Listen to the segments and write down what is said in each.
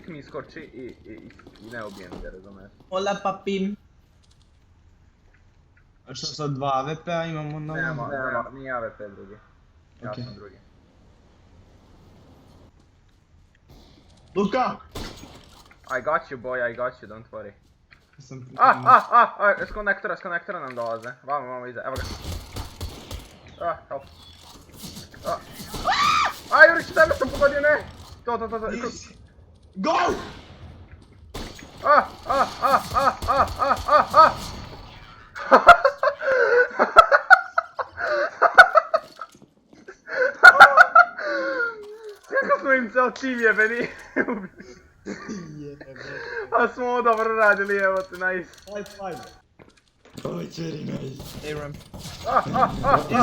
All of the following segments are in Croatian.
tik mi iskoči i ne ubijem ga, razumiješ? Hola papim. A što sad 2 AWP-a imamo na Nema, nije AWP drugi. Ja Okej. sam drugi. Luka! I got you boy, I got you, don't worry. Sam S konektora nam dolaze. Vamo iza, evo ga. Help. Jurić, tebe sam pogodio, ne! To. Go! Kako smo im ceo tim jebeni. A smo ovo dobro radili, evo te, nice. High five. Oh, it's very nice. Hey Ram.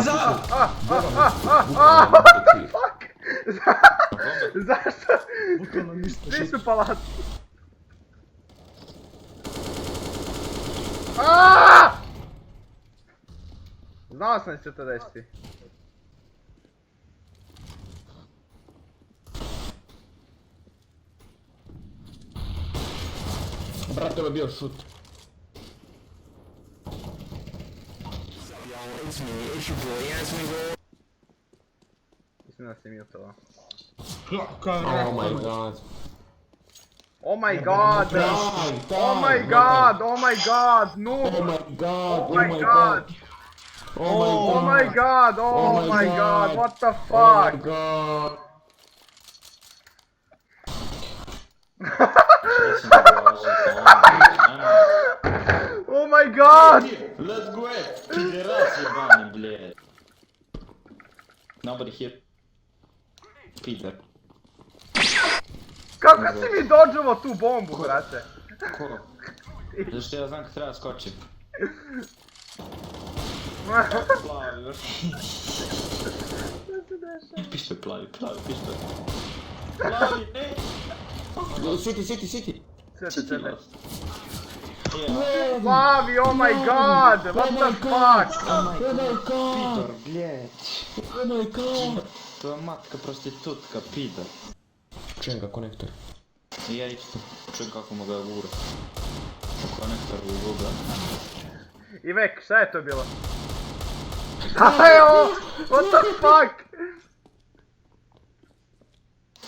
Iza! Fuck! Zašto? Bukvalno ništa. Svi su palaci. Znao sam da će to desiti. Brate, ovo je bio šut. Mislim da si mutovao. Oh my god. Oh my god! Oh my god! Oh my god! No! Oh my god! Oh my god! Oh my god! Oh my god! What the Oh my fuck? god! Oh my god! Let's go, пидорас ебаный, блядь. Nobody here. Peter. Kako si mi dodžovo tu bombu, brate? Ko? Zašto ja znam kad treba skočit. Plavi, još. Pištoj plavi, pištoj. Plavi, ne! City! Čete. Yeah. Plavi, oh my god! What the fuck? Oh my god! Пидор, блядь. Oh my god! Твоя матка проститутка, пидор. Čujem ga konektor. I ja isto čujem kako mu ga gura. Konektor u Google. Ivek, šta je to bilo? Šta je ovo? What the fuck?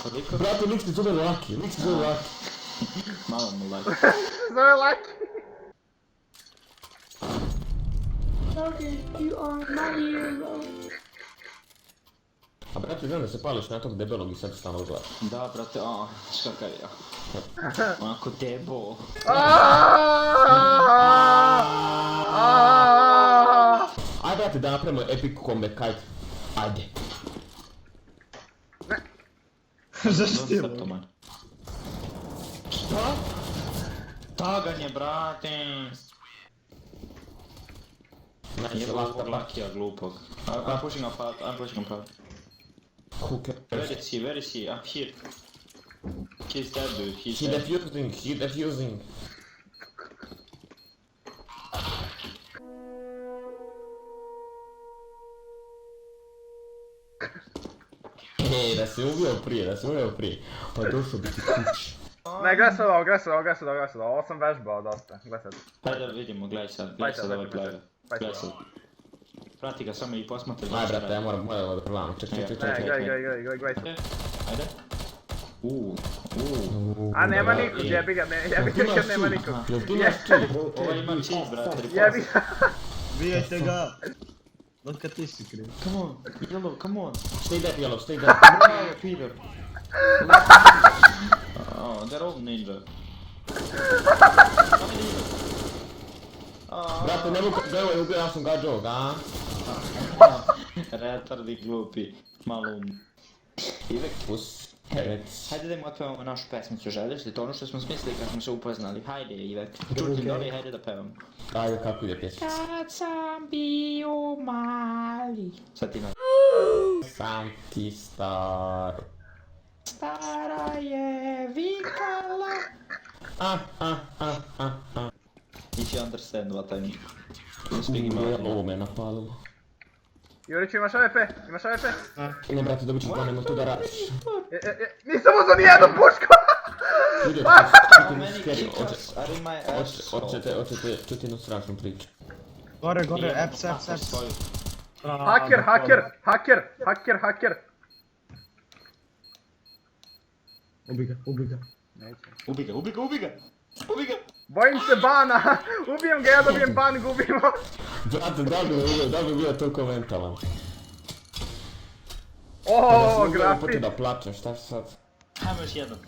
Koliko? Brate, lik se zove Laki, Malo mu laki. Zove Laki. A brate, znam da se pališ na tog debelog i sad stano gledaš. Da, brate, znaš kakav je ja. Onako debo. Aj brate, da napravimo epic comeback, ajde. Ajde. Zašto ti je Dosta to man. Šta? Tagaње, brate. Jebog lakija glupog. I'm pushing up out, Who cares? Where is he? I'm here. He's dead, dude, he's He dead. defusing. Da se uvio prije. Pa došao bi ti kući. Ne, gledaj sad ovo, ovo sam vežbao dosta, gledaj sad. Hajde da vidimo, gledaj sad ovaj player. Gledaj sad. Prati ga samo i posmatra. Aj brate, ja moram da prevamo, ček. Ne, gledaj sad. Ajde. A nema nikog, jebi ga kad nema nikog. Jel tu naš čin? Ovo ima cheese, brate. Jebi ga. Bijajte ga! Luka, ti si kriv. Come on, Yellow, come on. Stay dead, Yellow, stay dead. Bravo, Peter. Oh, they're all ninja. Brate, ne mogu da je ubio, ja sam gađa ovog, a? Retardi glupi, malum. Ivek, Herec. hajde da im otpevamo našu pesmicu, želiš li to ono što smo smislili kad smo se upoznali? Hajde, Ivek, čutim dole i hajde da pevamo. Ajde, kako ide pjesma? Kad sam bio mali. Sad ti na... Sam ti star. Stara je vikala. If you understand what I mean. You speak English. Ovo me napalilo. Jurić, imaš AWP? Ne brate, dobit ću to, nema tu da radiš. Nisam uzao nijednu pušku! Vidio How čuti many skeri, kickers are in my ass? hoćete čuti jednu strašnu priču. Gore, eps. Haker. Ubi ga. Ubi ga! Bojim se bana. Ubijem ga, ja dobijem ban, gubimo. Brate, da bi bio toliko mentalan. O, Poti grafit. da plačem, šta sad? Ajmo još jednom.